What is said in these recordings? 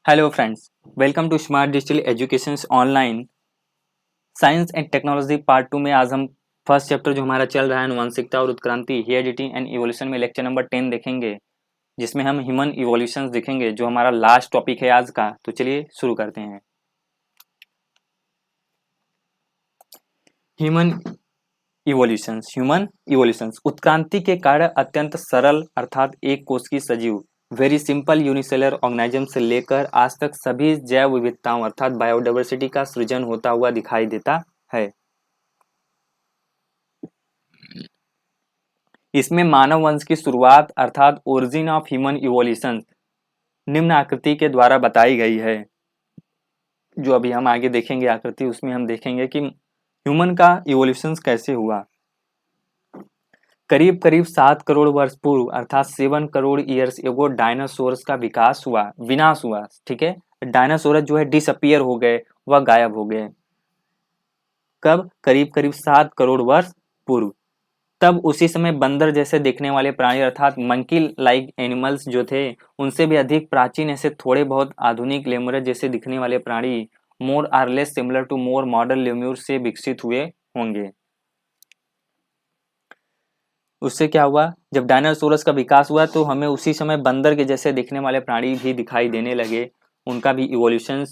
Hello friends, welcome to smart digital education online science and technology part 2 में आज हम first chapter जो हमारा चल रहा है आनुवंशिकता और उत्क्रांति हेरिडिटी एंड इवोल्यूशन में लेक्चर नंबर 10 देखेंगे, जिसमें हम ह्यूमन इवोल्यूशन देखेंगे जो हमारा लास्ट टॉपिक है आज का। तो चलिए शुरू करते हैं। ह्यूमन इवोल्यूशंस उत्क्रांति के कारण अत्यंत सरल अर्थात एक कोश की सजीव वेरी सिंपल यूनिसेलर ऑर्गेनिज्म से लेकर आज तक सभी जैव विविधताओं अर्थात बायोडाइवर्सिटी का सृजन होता हुआ दिखाई देता है। इसमें मानव वंश की शुरुआत अर्थात ओरिजिन ऑफ ह्यूमन इवोल्यूशन निम्न आकृति के द्वारा बताई गई है। जो अभी हम आगे देखेंगे आकृति, उसमें हम देखेंगे कि ह्यूमन का इवोल्यूशन कैसे हुआ। करीब करीब 7 करोड़ वर्ष पूर्व अर्थात 7 करोड़ ईयर्स एगो डायनासोरस का विकास हुआ, विनाश हुआ। ठीक है, डायनासोरस जो है डिसअपियर हो गए, वह गायब हो गए। कब? करीब करीब 7 करोड़ वर्ष पूर्व। तब उसी समय बंदर जैसे दिखने वाले प्राणी अर्थात मंकी लाइक एनिमल्स जो थे, उनसे भी अधिक प्राचीन ऐसे थोड़े बहुत आधुनिक लेमुरस जैसे दिखने वाले प्राणी more or less similar to more modern lemur से विकसित हुए होंगे। उससे क्या हुआ, जब डायनासोरस का विकास हुआ तो हमें उसी समय बंदर के जैसे दिखने वाले प्राणी भी दिखाई देने लगे, उनका भी इवोल्यूशन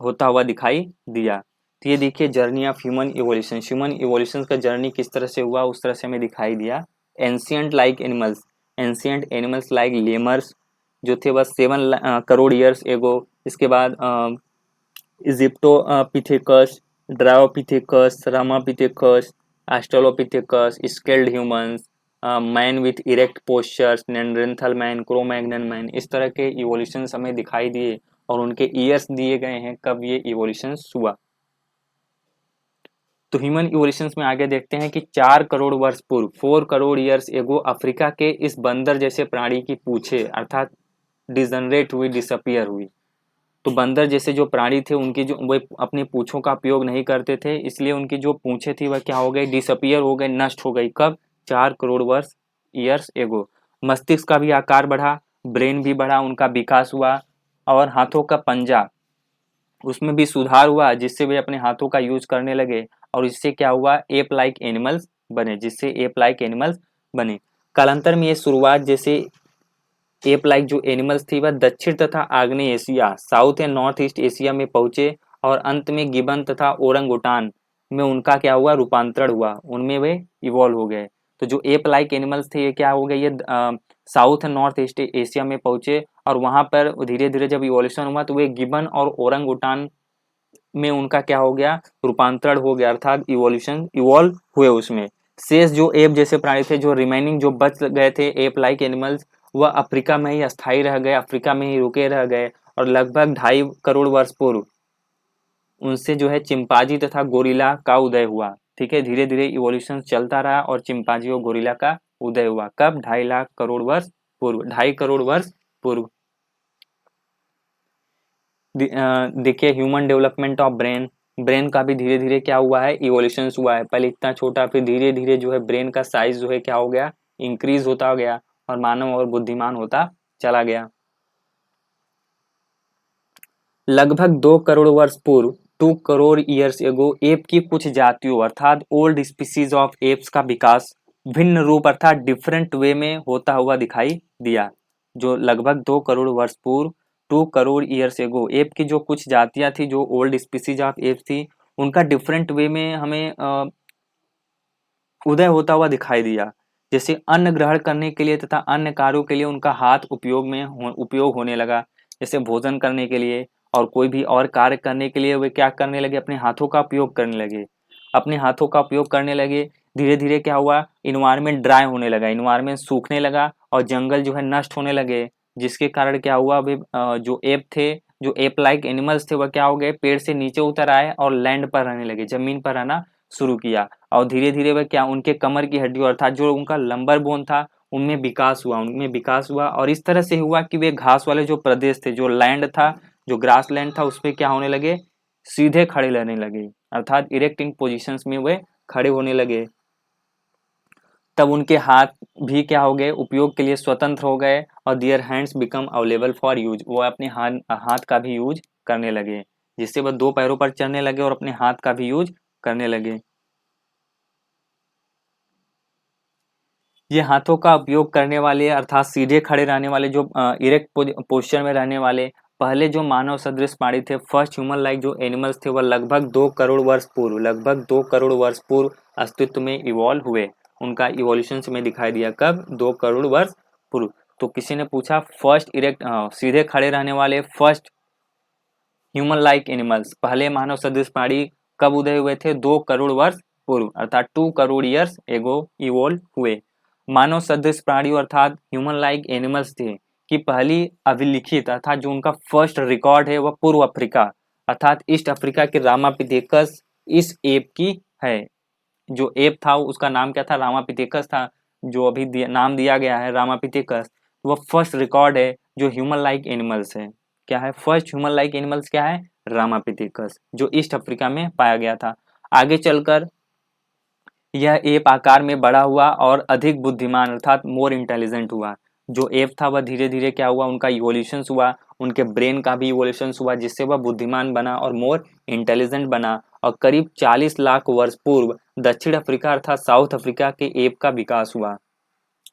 होता हुआ दिखाई दिया। तो ये देखिए जर्नी ऑफ ह्यूमन इवोल्यूशन का जर्नी किस तरह से हुआ, उस तरह से हमें दिखाई दिया। एंशियंट एनिमल्स लाइक लेमर्स जो थे वह 7 करोड़ ईयर्स एगो। इसके बाद Aegyptopithecus, Dryopithecus, Ramapithecus, Australopithecus, skilled humans, man with erect postures, Neanderthal man, Cro-Magnon man, इस तरह के इवोल्यूशन हमें दिखाई दिए और उनके ईयर्स दिए गए हैं कब ये इवोल्यूशन हुआ। तो ह्यूमन इवोल्यूशन में आगे देखते हैं कि 4 करोड़ वर्ष पूर्व 4 करोड़ ईयर्स एगो अफ्रीका के इस बंदर जैसे प्राणी की पूछे अर्थात डिजनरेट हुई, डिसअपियर हुई। तो बंदर जैसे जो प्राणी थे उनकी जो वो अपने पूंछों का उपयोग नहीं करते थे, इसलिए उनकी जो पूंछें थी वह क्या हो गई, डिसअपियर हो गई, नष्ट हो गई। कब? 4 करोड़ वर्ष ईयर्स एगो। मस्तिष्क का भी आकार बढ़ा, ब्रेन भी बढ़ा, उनका विकास हुआ और हाथों का पंजा उसमें भी सुधार हुआ, जिससे वे अपने हाथों का यूज करने लगे और इससे क्या हुआ, एप लाइक एनिमल्स बने, जिससे एप लाइक एनिमल्स बने। कालांतर में ये शुरुआत जैसे एप लाइक जो एनिमल्स थी वह दक्षिण तथा आग्नेय Asia, south and north east Asia में पहुंचे और अंत में गिबन तथा ओरंगुटान में उनका क्या हुआ, रूपांतरण हुआ, उनमें वे इवॉल्व हो गए। तो जो एप लाइक एनिमल्स थे ये क्या हो गए, ये south and north east Asia में पहुंचे और वहां पर धीरे धीरे जब इवोल्यूशन हुआ तो वे गिबन और ओरंगुटान में उनका क्या हो गया, रूपांतरण हो गया, अर्थात इवोल्यूशन इवॉल्व हुए उसमें। शेष जो एप जैसे प्राणी थे, जो रिमेनिंग जो बच गए थे एप लाइक एनिमल्स, वह अफ्रीका में ही अस्थायी रह गए, अफ्रीका में ही रुके रह गए और लगभग 2.5 करोड़ वर्ष पूर्व उनसे जो है चिंपांजी तथा गोरिल्ला का उदय हुआ। ठीक है, धीरे धीरे इवोल्यूशन चलता रहा और चिंपांजी और गोरिल्ला का उदय हुआ। कब? 2.5 लाख करोड़ वर्ष पूर्व, 2.5 करोड़ वर्ष पूर्व। देखिए human development of brain, brain का भी धीरे धीरे क्या हुआ है, इवोल्यूशन हुआ है। पहले इतना छोटा, फिर धीरे धीरे जो है ब्रेन का साइज जो है क्या हो गया, इंक्रीज होता गया और मानव और बुद्धिमान होता चला गया। लगभग 2 करोड़ वर्ष पूर्व 2 करोड़ ईयर्स एगो एप की कुछ जातियों अर्थात ओल्ड स्पीसीज ऑफ एप्स का विकास भिन्न रूप अर्थात डिफरेंट वे में होता हुआ दिखाई दिया। जो लगभग 2 करोड़ वर्ष पूर्व 2 करोड़ ईयर्स एगो एप की जो कुछ जातियां थी, जो ओल्ड स्पीसीज ऑफ एप्स थी, उनका डिफरेंट वे में हमें उदय होता हुआ दिखाई दिया। जैसे अन्न ग्रहण करने के लिए तथा अन्य कार्यों के लिए उनका हाथ उपयोग होने लगा, जैसे भोजन करने के लिए और कोई भी और कार्य करने के लिए वे क्या करने लगे, अपने हाथों का उपयोग करने लगे, अपने हाथों का उपयोग करने लगे। धीरे धीरे क्या हुआ, इन्वायरमेंट ड्राई होने लगा, इन्वायरमेंट सूखने लगा और जंगल जो है नष्ट होने लगे, जिसके कारण क्या हुआ, वे जो एप थे, जो एप लाइक एनिमल्स थे, वह क्या हो गए, पेड़ से नीचे उतर आए और लैंड पर रहने लगे, जमीन पर रहना शुरू किया। और धीरे धीरे वह क्या, उनके कमर की हड्डी अर्थात जो उनका लंबर बोन था उनमें विकास हुआ और इस तरह से हुआ कि वे घास वाले जो प्रदेश थे, जो लैंड था, जो ग्रास लैंड था, उस पर क्या होने लगे, सीधे खड़े रहने लगे, अर्थात इरेक्ट इन पोजिशन में वे खड़े होने लगे। तब उनके हाथ भी क्या हो गए, उपयोग के लिए स्वतंत्र हो गए, और their hands become available for use, वो अपने हाथ का भी यूज करने लगे, जिससे वह दो पैरों पर चलने लगे और अपने हाथ का भी यूज करने लगे। ये हाथों का उपयोग करने वाले अर्थात सीधे खड़े रहने वाले, जो इरेक्ट पोस्चर में रहने वाले पहले जो मानव सदृश प्राणी थे, फर्स्ट ह्यूमन लाइक जो एनिमल्स थे, वह लगभग 2 करोड़ वर्ष पूर्व अस्तित्व में इवॉल्व हुए। उनका इवोल्यूशन में दिखाई दिया कब, 2 करोड़ वर्ष पूर्व। तो किसी ने पूछा फर्स्ट इरेक्ट सीधे खड़े रहने वाले फर्स्ट ह्यूमन लाइक एनिमल्स, पहले मानव सदृश प्राणी कब उदय हुए थे, 2 करोड़ वर्ष पूर्व अर्थात 2 करोड़ ईयर्स एगो इवोल्व हुए। मानव सदृश प्राणी अर्थात ह्यूमन लाइक एनिमल्स थे कि पहली अभिलिखित अर्थात जो उनका फर्स्ट रिकॉर्ड है वह पूर्व अफ्रीका अर्थात ईस्ट अफ्रीका के रामापिथेकस इस एप की है। जो एप था उसका नाम क्या था, रामापिथेकस था, जो अभी नाम दिया गया है रामापिथेकस। वह फर्स्ट रिकॉर्ड है जो ह्यूमन लाइक एनिमल्स है। क्या है फर्स्ट ह्यूमन लाइक एनिमल्स, क्या है, रामापिथेकस, जो ईस्ट अफ्रीका में पाया गया था। आगे चलकर यह एप आकार में बड़ा हुआ और अधिक बुद्धिमान अर्थात मोर इंटेलिजेंट हुआ। जो एप था वह धीरे धीरे क्या हुआ, उनका इवोल्यूशन हुआ, उनके ब्रेन का भी इवोल्यूशन हुआ, जिससे वह बुद्धिमान बना और मोर इंटेलिजेंट बना। और करीब 40 लाख वर्ष पूर्व दक्षिण अफ्रीका अर्थात साउथ अफ्रीका के एप का विकास हुआ।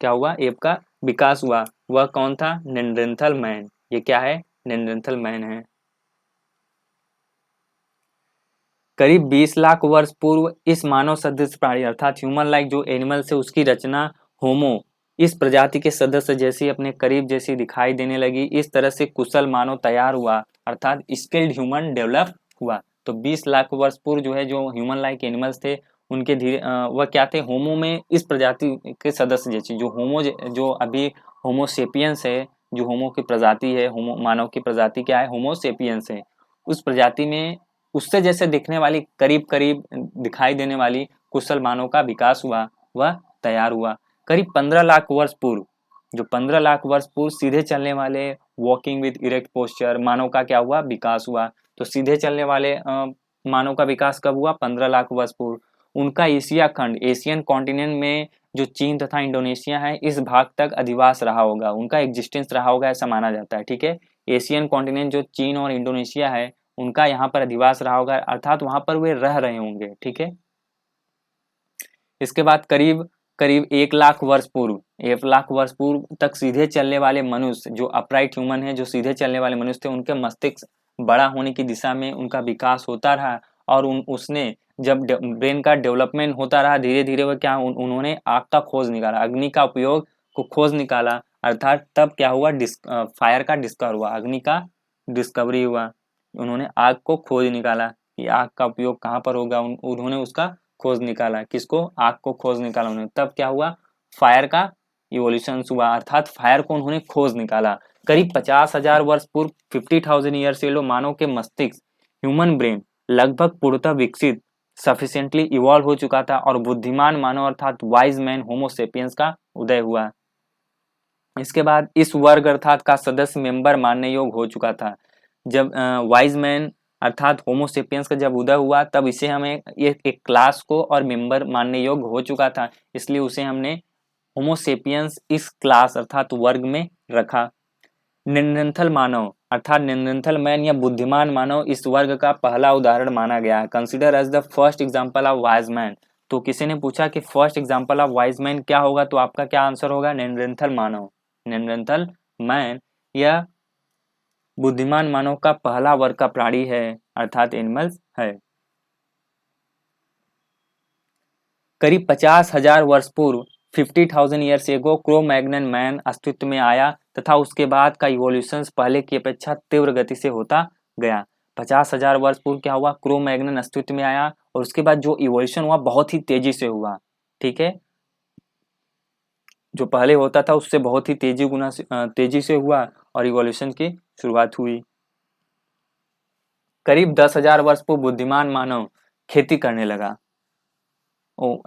क्या हुआ, एप का विकास हुआ। वह कौन था, नेंडरथल मैन। ये क्या है, नेंडरथल मैन है। करीब 20 लाख वर्ष पूर्व इस मानव सदृश प्राणी अर्थात ह्यूमन लाइक जो एनिमल से उसकी रचना होमो इस प्रजाति के सदस्य जैसी अपने करीब जैसी दिखाई देने लगी। इस तरह से कुशल मानव तैयार हुआ अर्थात स्किल्ड ह्यूमन डेवलप हुआ। तो 20 लाख वर्ष पूर्व जो है जो ह्यूमन लाइक एनिमल्स थे उनके धीरे वह क्या थे, होमो में इस प्रजाति के सदस्य जैसी जो होमो जो अभी होमोसेपियंस है, जो होमो की प्रजाति है, होमो मानव की प्रजाति क्या है, होमोसेपियंस है, उस प्रजाति में उससे जैसे दिखने वाली करीब करीब दिखाई देने वाली कुशल मानव का विकास हुआ, वह तैयार हुआ। करीब 15 लाख वर्ष पूर्व, जो 15 लाख वर्ष पूर्व सीधे चलने वाले वॉकिंग विद इरेक्ट पोस्चर मानव का क्या हुआ, विकास हुआ। तो सीधे चलने वाले मानव का विकास कब हुआ, 15 लाख वर्ष पूर्व। उनका एशिया खंड, एशियन कॉन्टिनेंट में जो चीन तथा इंडोनेशिया है इस भाग तक अधिवास रहा होगा, उनका एग्जिस्टेंस रहा होगा ऐसा माना जाता है। ठीक है, एशियन कॉन्टिनेंट जो चीन और इंडोनेशिया है उनका यहाँ पर अधिवास रहा होगा अर्थात वहां पर वे रह रहे होंगे। ठीक है, इसके बाद करीब करीब 1 लाख वर्ष पूर्व तक सीधे चलने वाले मनुष्य जो अपराइट ह्यूमन है, जो सीधे चलने वाले मनुष्य थे, उनके मस्तिष्क बड़ा होने की दिशा में उनका विकास होता रहा और उसने जब ब्रेन का डेवलपमेंट होता रहा धीरे धीरे वह क्या उन्होंने आग का खोज निकाला, अग्नि का उपयोग को खोज निकाला अर्थात तब क्या हुआ, फायर का डिस्कवर हुआ, अग्नि का डिस्कवरी हुआ। उन्होंने आग को खोज निकाला कि आग का उपयोग कहाँ पर होगा, उन्होंने उसका खोज निकाला, किसको, आग को खोज निकाला उन्होंने। तब क्या हुआ, फायर का इवोल्यूशन हुआ अर्थात फायर को उन्होंने खोज निकाला। करीब 50,000 वर्ष पूर्व 50,000 ईयर्स एगो मानव के मस्तिष्क ह्यूमन ब्रेन लगभग पूर्णतः विकसित सफिशिएंटली इवॉल्व हो चुका था और बुद्धिमान मानव अर्थात वाइज मैन होमोसेपियंस का उदय हुआ। इसके बाद इस वर्ग अर्थात का सदस्य मेंबर मानने योग्य हो चुका था। जब वाइज मैन अर्थात होमोसेपियंस का जब उदय हुआ तब इसे हमें एक क्लास को और मेंबर मानने योग्य हो चुका था, इसलिए उसे हमने होमोसेपियंस इस क्लास अर्थात वर्ग में रखा। नेंडरथल मानव अर्थात नेंडरथल मैन या बुद्धिमान मानव इस वर्ग का पहला उदाहरण माना गया है, consider as the first example of wise man. तो किसी ने पूछा कि first example of wise man क्या होगा, तो आपका क्या आंसर होगा, नेंडरथल मानव, नेंडरथल मैन या बुद्धिमान मानव का पहला वर्ग का प्राणी है अर्थात एनिमल्स है। करीब 50,000 वर्ष पूर्व 50,000 years ago crow Magnon man अस्तित्व में आया तथा उसके बाद का इवोल्यूशन पहले की अपेक्षा तीव्र गति से होता गया। 50,000 वर्ष पूर्व क्या हुआ, क्रो मैग्नन अस्तित्व में आया और उसके बाद जो इवोल्यूशन हुआ बहुत ही तेजी से हुआ। ठीक है, जो पहले होता था उससे बहुत ही तेजी से हुआ और इवोल्यूशन की शुरुआत हुई। करीब 10,000 वर्ष पूर्व बुद्धिमान मानव खेती करने लगा,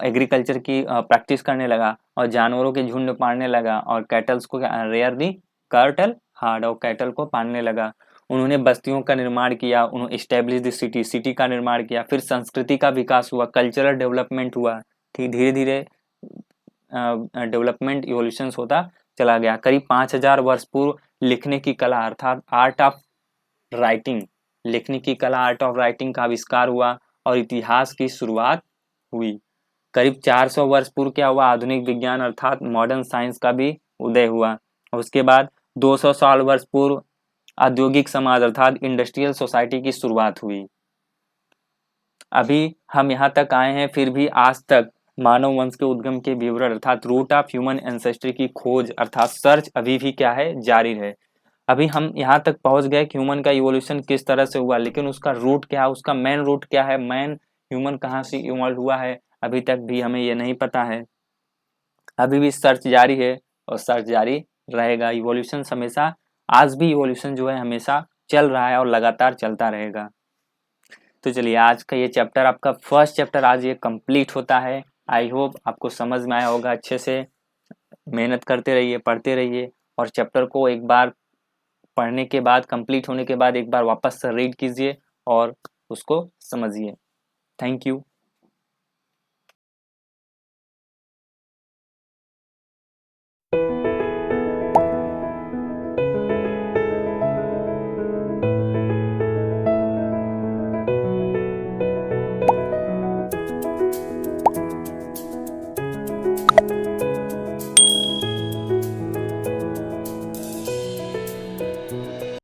एग्रीकल्चर की प्रैक्टिस करने लगा और जानवरों के झुंड पालने लगा और कैटल्स को रेयर दी कर्टल हार्ड और कैटल को पालने लगा। उन्होंने बस्तियों का निर्माण किया, उन्होंने स्टैब्लिश द सिटी, सिटी का निर्माण किया, फिर संस्कृति का विकास हुआ, कल्चरल डेवलपमेंट हुआ। ठीक, धीरे धीरे डेवलपमेंट इवोल्यूशन होता चला गया। करीब 5000 वर्ष पूर्व लिखने की कला अर्थात आर्ट ऑफ राइटिंग, लिखने की कला आर्ट ऑफ राइटिंग का आविष्कार हुआ और इतिहास की शुरुआत हुई। करीब 400 वर्ष पूर्व क्या हुआ, आधुनिक विज्ञान अर्थात मॉडर्न साइंस का भी उदय हुआ। उसके बाद 200 साल वर्ष पूर्व औद्योगिक समाज अर्थात इंडस्ट्रियल सोसाइटी की शुरुआत हुई। अभी हम यहाँ तक आए हैं, फिर भी आज तक मानव वंश के उद्गम के विवरण अर्थात रूट ऑफ ह्यूमन एंसेस्ट्री की खोज अर्थात सर्च अभी भी क्या है, जारी है। अभी हम यहाँ तक पहुंच गए कि ह्यूमन का इवोल्यूशन किस तरह से हुआ, लेकिन उसका रूट क्या है, उसका मेन रूट क्या है, मेन ह्यूमन कहाँ से इवॉल्व हुआ है, अभी तक भी हमें ये नहीं पता है। अभी भी सर्च जारी है और सर्च जारी रहेगा। इवोल्यूशन हमेशा, आज भी इवोल्यूशन जो है हमेशा चल रहा है और लगातार चलता रहेगा। तो चलिए आज का ये चैप्टर, आपका फर्स्ट चैप्टर आज ये कंप्लीट होता है। आई होप आपको समझ में आया होगा अच्छे से। मेहनत करते रहिए, पढ़ते रहिए और चैप्टर को एक बार पढ़ने के बाद, कंप्लीट होने के बाद एक बार वापस से रीड कीजिए और उसको समझिए। Thank you.